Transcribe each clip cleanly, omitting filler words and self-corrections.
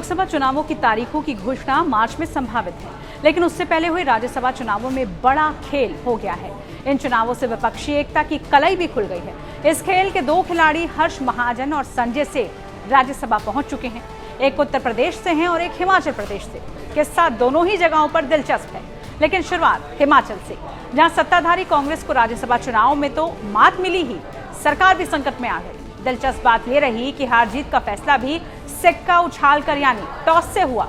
लोकसभा चुनावों की तारीखों की घोषणा मार्च में संभावित है, लेकिन उससे पहले हुए राज्यसभा चुनावों में बड़ा खेल हो गया है। इन चुनावों से विपक्षी एकता की कलई भी खुल गई है। इस खेल के दो खिलाड़ी हर्ष महाजन और संजय सेठ राज्यसभा पहुंच चुके हैं। एक उत्तर प्रदेश से हैं और एक हिमाचल प्रदेश से। किस्सा दोनों ही जगहों पर दिलचस्प है, लेकिन शुरुआत हिमाचल से, जहां सत्ताधारी कांग्रेस को राज्यसभा चुनाव में तो मात मिली ही, सरकार भी संकट में आ गई। दिलचस्प बात यह रही कि हार जीत का फैसला भी सिक्का उछालकर यानी टॉस से हुआ,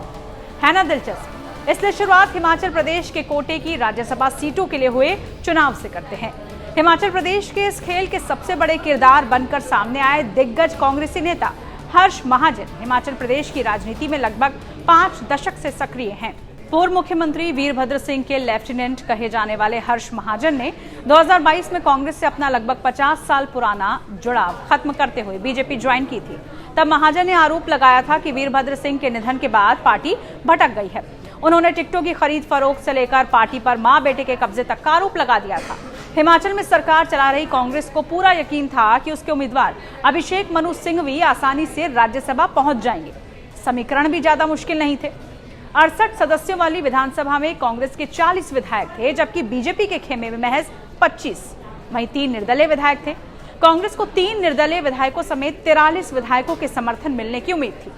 है ना दिलचस्प। इसलिए शुरुआत हिमाचल प्रदेश के कोटे की राज्यसभा सीटों के लिए हुए चुनाव से करते हैं। हिमाचल प्रदेश के इस खेल के सबसे बड़े किरदार बनकर सामने आए दिग्गज कांग्रेसी नेता हर्ष महाजन हिमाचल प्रदेश की राजनीति में लगभग 5 दशक से सक्रिय हैं। पूर्व मुख्यमंत्री वीरभद्र सिंह के लेफ्टिनेंट कहे जाने वाले हर्ष महाजन ने 2022 में कांग्रेस से अपना लगभग 50 साल पुराना जुड़ाव खत्म करते हुए बीजेपी ज्वाइन की थी। तब महाजन ने आरोप लगाया था कि वीरभद्र सिंह के निधन के बाद पार्टी भटक गई है। उन्होंने टिकटों की खरीद फरोख्त से लेकर पार्टी पर मां बेटे के कब्जे तक का आरोप लगा दिया था। हिमाचल में सरकार चला रही कांग्रेस को पूरा यकीन था कि उसके उम्मीदवार अभिषेक मनु सिंघवी आसानी से राज्यसभा पहुंच जाएंगे। समीकरण भी ज्यादा मुश्किल नहीं थे। 68 सदस्यों वाली विधानसभा में कांग्रेस के 40 विधायक थे, जबकि बीजेपी के खेमे में महज 25। वहीं 3 निर्दलीय विधायक थे। कांग्रेस को 3 निर्दलीय विधायकों समेत 43 विधायकों के समर्थन मिलने की उम्मीद थी,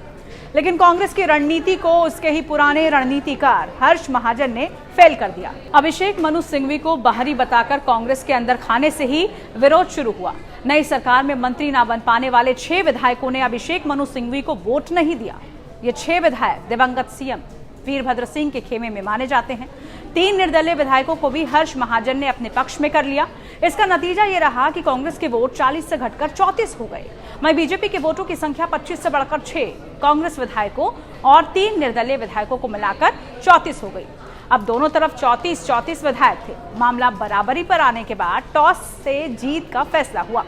लेकिन कांग्रेस की रणनीति को उसके ही पुराने रणनीतिकार हर्ष महाजन ने फेल कर दिया। अभिषेक मनु सिंघवी को बाहरी बताकर कांग्रेस के अंदर खाने से ही विरोध शुरू हुआ। नई सरकार में मंत्री न बन पाने वाले 6 विधायकों ने अभिषेक मनु सिंघवी को वोट नहीं दिया। ये 6 विधायक दिवंगत सीएम वीरभद्र सिंह के खेमे में माने जाते हैं। 3 निर्दलीय विधायकों को भी हर्ष महाजन ने अपने पक्ष में कर लिया। इसका नतीजा ये रहा कि कांग्रेस के वोट 40 से घटकर 34 हो गए। वहीं बीजेपी के वोटों की संख्या 25 से बढ़कर 6 कांग्रेस विधायकों और 3 निर्दलीय विधायकों को मिलाकर 34 हो गई। अब दोनों तरफ 34 विधायक थे। मामला बराबरी पर आने के बाद टॉस से जीत का फैसला हुआ।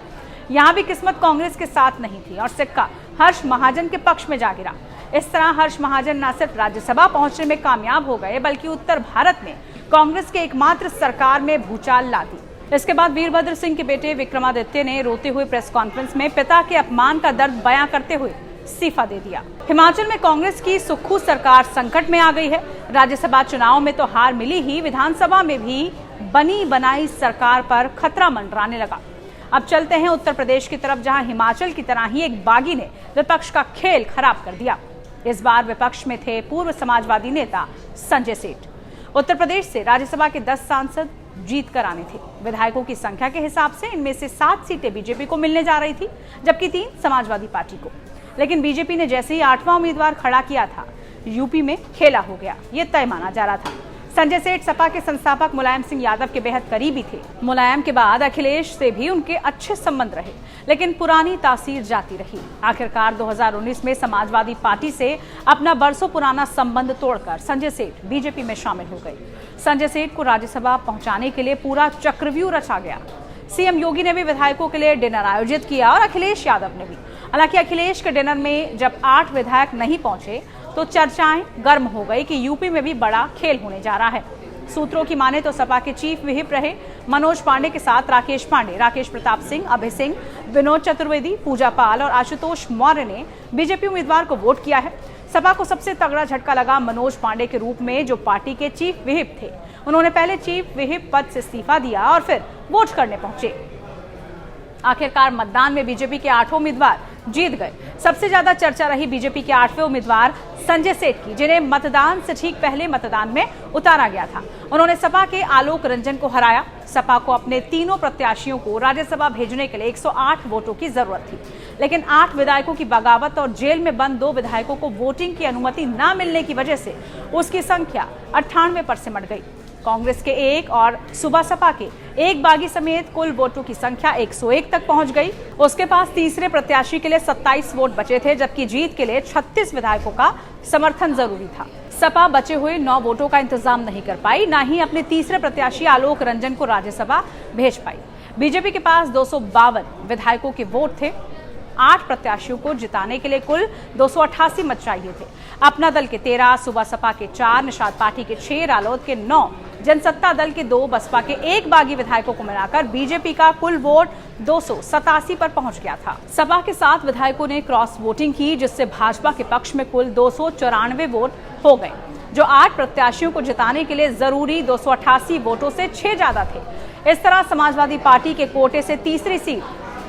यहाँ भी किस्मत कांग्रेस के साथ नहीं थी और सिक्का हर्ष महाजन के पक्ष में जा गिरा। इस तरह हर्ष महाजन न सिर्फ राज्यसभा पहुंचने में कामयाब हो गए, बल्कि उत्तर भारत में कांग्रेस के एकमात्र सरकार में भूचाल ला दी। इसके बाद वीरभद्र सिंह के बेटे विक्रमादित्य ने रोते हुए प्रेस कॉन्फ्रेंस में पिता के अपमान का दर्द बयां करते हुए इस्तीफा दे दिया। हिमाचल में कांग्रेस की सुक्खू सरकार संकट में आ गई है। राज्यसभा चुनाव में तो हार मिली ही, विधानसभा में भी बनी बनाई सरकार पर खतरा मंडराने लगा। अब चलते हैं उत्तर प्रदेश की तरफ, जहां हिमाचल की तरह ही एक बागी ने विपक्ष का खेल खराब कर दिया। इस बार विपक्ष में थे पूर्व समाजवादी नेता संजय सेठ। उत्तर प्रदेश से राज्यसभा के 10 सांसद जीत कर आने थे। विधायकों की संख्या के हिसाब से इनमें से 7 सीटें बीजेपी को मिलने जा रही थी, जबकि 3 समाजवादी पार्टी को। लेकिन बीजेपी ने जैसे ही 8वां उम्मीदवार खड़ा किया था, यूपी में खेला हो गया। ये तय माना जा रहा था। संजय सेठ सपा के संस्थापक मुलायम सिंह यादव के बेहद करीबी थे। मुलायम के बाद अखिलेश से भी उनके अच्छे संबंध रहे, लेकिन पुरानी तासीर जाती रही। आखिरकार 2019 में समाजवादी पार्टी से अपना बरसों पुराना संबंध तोड़कर संजय सेठ बीजेपी में शामिल हो गए। संजय सेठ को राज्यसभा पहुंचाने के लिए पूरा चक्रव्यूह रचा गया। सीएम योगी ने भी विधायकों के लिए डिनर आयोजित किया और अखिलेश यादव ने भी। हालांकि अखिलेश के डिनर में जब 8 विधायक नहीं पहुंचे तो चर्चाएं गर्म हो गई कि यूपी में भी बड़ा खेल होने जा रहा है। सूत्रों की माने तो सपा के चीफ व्हिप रहे मनोज पांडे के साथ राकेश पांडे, राकेश प्रताप सिंह, अभय सिंह, विनोद चतुर्वेदी, पूजा पाल और आशुतोष मौर्य ने बीजेपी उम्मीदवार को वोट किया है। सपा को सबसे तगड़ा झटका लगा मनोज पांडे के रूप में, जो पार्टी के चीफ व्हिप थे। उन्होंने पहले चीफ व्हिप पद से इस्तीफा दिया और फिर वोट करने पहुंचे। आखिरकार मतदान में बीजेपी के 8 उम्मीदवार जीत गए। सबसे ज्यादा चर्चा रही बीजेपी के 8वें उम्मीदवार संजय सेठ की, जिन्हें मतदान से ठीक पहले मतदान में उतारा गया था। उन्होंने सपा के आलोक रंजन को हराया। सपा को अपने तीनों प्रत्याशियों को राज्यसभा भेजने के लिए 108 वोटों की जरूरत थी, लेकिन 8 विधायकों की बगावत और जेल में बंद 2 विधायकों को वोटिंग की अनुमति न मिलने की वजह से उसकी संख्या 98 पर सिमट गई। कांग्रेस के 1 और सुबह सपा के 1 बागी समेत कुल वोटों की संख्या 101 तक पहुंच गई। उसके पास तीसरे प्रत्याशी के लिए 27 वोट बचे थे, जबकि जीत के लिए 36 विधायकों का समर्थन जरूरी था। सपा बचे हुए 9 वोटों का इंतजाम नहीं कर पाई, न ही अपने तीसरे प्रत्याशी आलोक रंजन को राज्यसभा भेज पाई। बीजेपी के पास 252 विधायकों के वोट थे। 8 प्रत्याशियों को जिताने के लिए कुल 288 मत चाहिए थे। अपना दल के 13, सुबह सपा के 4, निषाद पार्टी के 6, रालोद के 9, जनसत्ता दल के 2, बसपा के 1 बागी विधायकों को मिलाकर बीजेपी का कुल वोट 287 पर पहुंच गया था। सपा के 7 विधायकों ने क्रॉस वोटिंग की, जिससे भाजपा के पक्ष में कुल 294 वोट हो गए, जो 8 प्रत्याशियों को जिताने के लिए जरूरी 288 वोटों से 6 ज्यादा थे। इस तरह समाजवादी पार्टी के कोटे से तीसरी सीट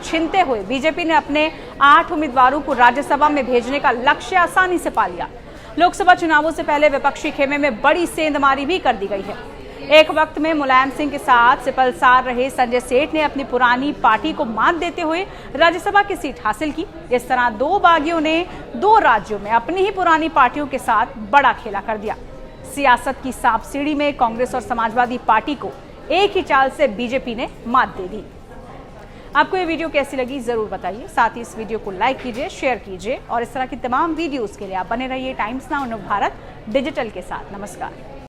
छीनते हुए बीजेपी ने अपने 8 उम्मीदवारों को राज्यसभा में भेजने का लक्ष्य आसानी से पा लिया। लोकसभा चुनावों से पहले विपक्षी खेमे में बड़ी सेंधमारी भी कर दी गई है। एक वक्त में मुलायम सिंह के साथ सिपलसार रहे संजय सेठ ने अपनी पुरानी पार्टी को मात देते हुए राज्यसभा की सीट हासिल की। इस तरह 2 बागियों ने 2 राज्यों में अपनी ही पुरानी पार्टियों के साथ बड़ा खेला कर दिया। सियासत की सांप सीढ़ी में कांग्रेस और समाजवादी पार्टी को एक ही चाल से बीजेपी ने मात दे दी। आपको ये वीडियो कैसी लगी जरूर बताइए। साथ ही इस वीडियो को लाइक कीजिए, शेयर कीजिए और इस तरह की तमाम वीडियोस के लिए आप बने रहिए टाइम्स नाउ नव भारत डिजिटल के साथ। नमस्कार।